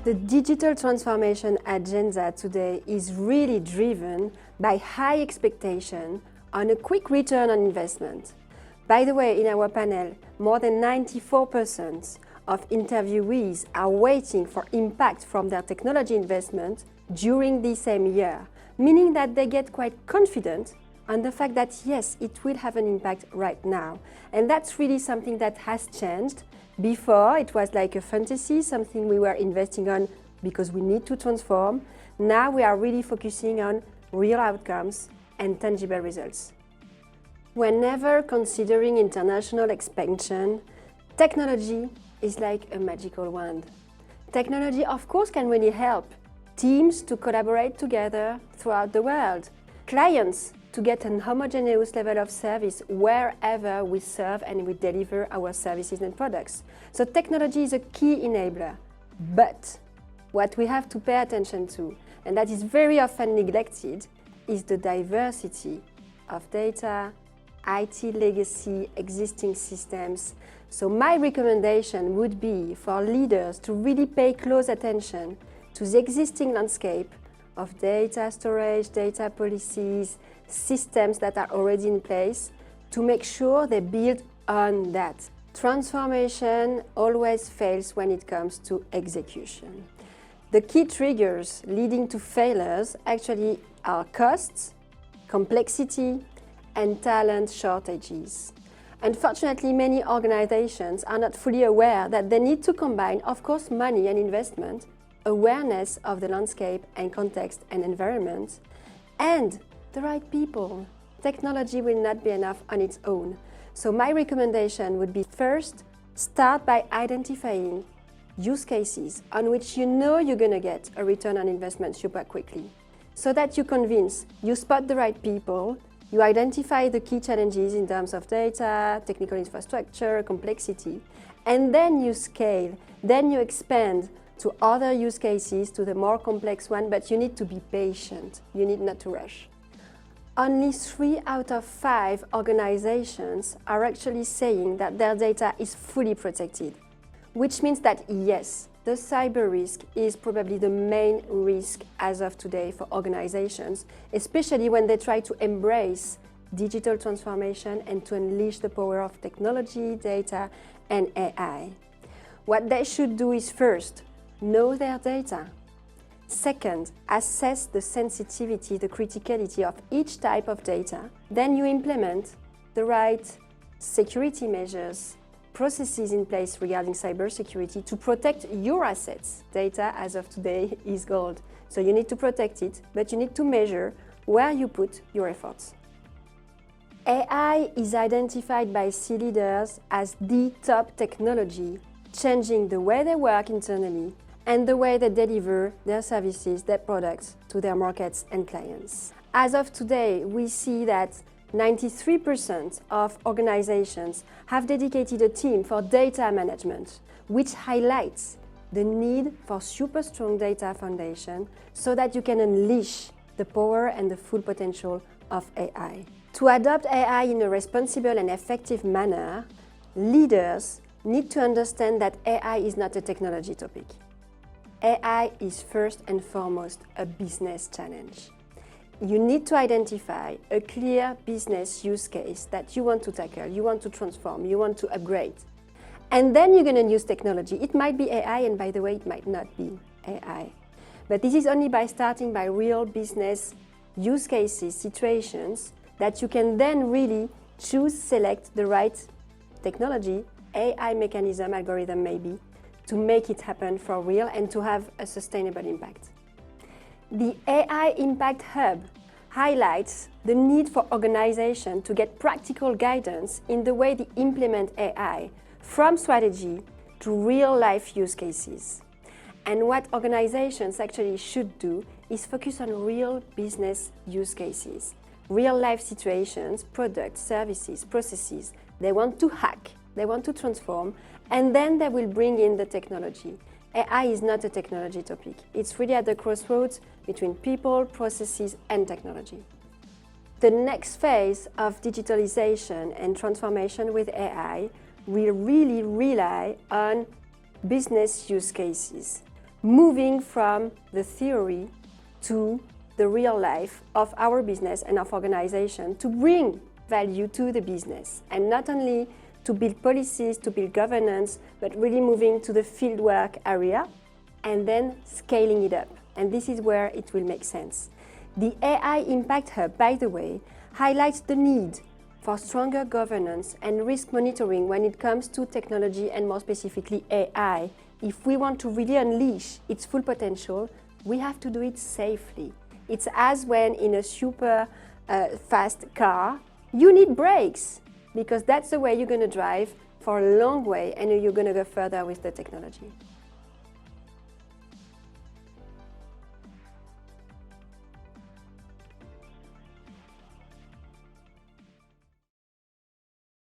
The digital transformation agenda today is really driven by high expectation on a quick return on investment. By the way, in our panel, more than 94% of interviewees are waiting for impact from their technology investment during the same year, meaning that they get quite confident on the fact that yes, it will have an impact right now. And that's really something that has changed. Before, it was like a fantasy, something we were investing on because we need to transform. Now we are really focusing on real outcomes and tangible results. Whenever considering international expansion, technology is like a magical wand. Technology, of course, can really help teams to collaborate together throughout the world, clients to get an homogeneous level of service wherever we serve and we deliver our services and products. So technology is a key enabler. But what we have to pay attention to, and that is very often neglected, is the diversity of data, IT legacy, existing systems. So my recommendation would be for leaders to really pay close attention to the existing landscape of data storage, data policies, systems that are already in place to make sure they build on that. Transformation always fails when it comes to execution. The key triggers leading to failures actually are costs, complexity, and talent shortages. Unfortunately, many organizations are not fully aware that they need to combine, of course, money and investment, awareness of the landscape and context and environment, and the right people. Technology will not be enough on its own. So my recommendation would be first, start by identifying use cases on which you know you're going to get a return on investment super quickly. So that you convince, you spot the right people, you identify the key challenges in terms of data, technical infrastructure, complexity, and then you scale, then you expand to other use cases, to the more complex one, but you need to be patient, you need not to rush. Only 3 out of 5 organizations are actually saying that their data is fully protected, which means that yes, the cyber risk is probably the main risk as of today for organizations, especially when they try to embrace digital transformation and to unleash the power of technology, data, and AI. What they should do is first, know their data. Second, assess the sensitivity, the criticality of each type of data. Then you implement the right security measures, processes in place regarding cybersecurity to protect your assets. Data, as of today, is gold. So you need to protect it, but you need to measure where you put your efforts. AI is identified by C leaders as the top technology, changing the way they work internally and the way they deliver their services, their products to their markets and clients. As of today, we see that 93% of organizations have dedicated a team for data management, which highlights the need for super strong data foundation so that you can unleash the power and the full potential of AI. To adopt AI in a responsible and effective manner, leaders need to understand that AI is not a technology topic. AI is first and foremost a business challenge. You need to identify a clear business use case that you want to tackle, you want to transform, you want to upgrade. And then you're going to use technology. It might be AI, and by the way, it might not be AI. But this is only by starting by real business use cases, situations, that you can then really choose, select the right technology, AI mechanism, algorithm maybe, to make it happen for real and to have a sustainable impact. The AI Impact Hub highlights the need for organizations to get practical guidance in the way they implement AI, from strategy to real-life use cases. And what organizations actually should do is focus on real business use cases, real-life situations, products, services, processes. They want to hack, they want to transform, and then they will bring in the technology. AI is not a technology topic. It's really at the crossroads between people, processes, and technology. The next phase of digitalization and transformation with AI will really rely on business use cases. moving from the theory to the real life of our business and of organization to bring value to the business, and not only to build policies, to build governance, but really moving to the fieldwork area and then scaling it up. And this is where it will make sense. The AI Impact Hub, by the way, highlights the need for stronger governance and risk monitoring when it comes to technology and more specifically AI. If we want to really unleash its full potential, we have to do it safely. It's as when in a super fast car, you need brakes, because that's the way you're going to drive for a long way and you're going to go further with the technology.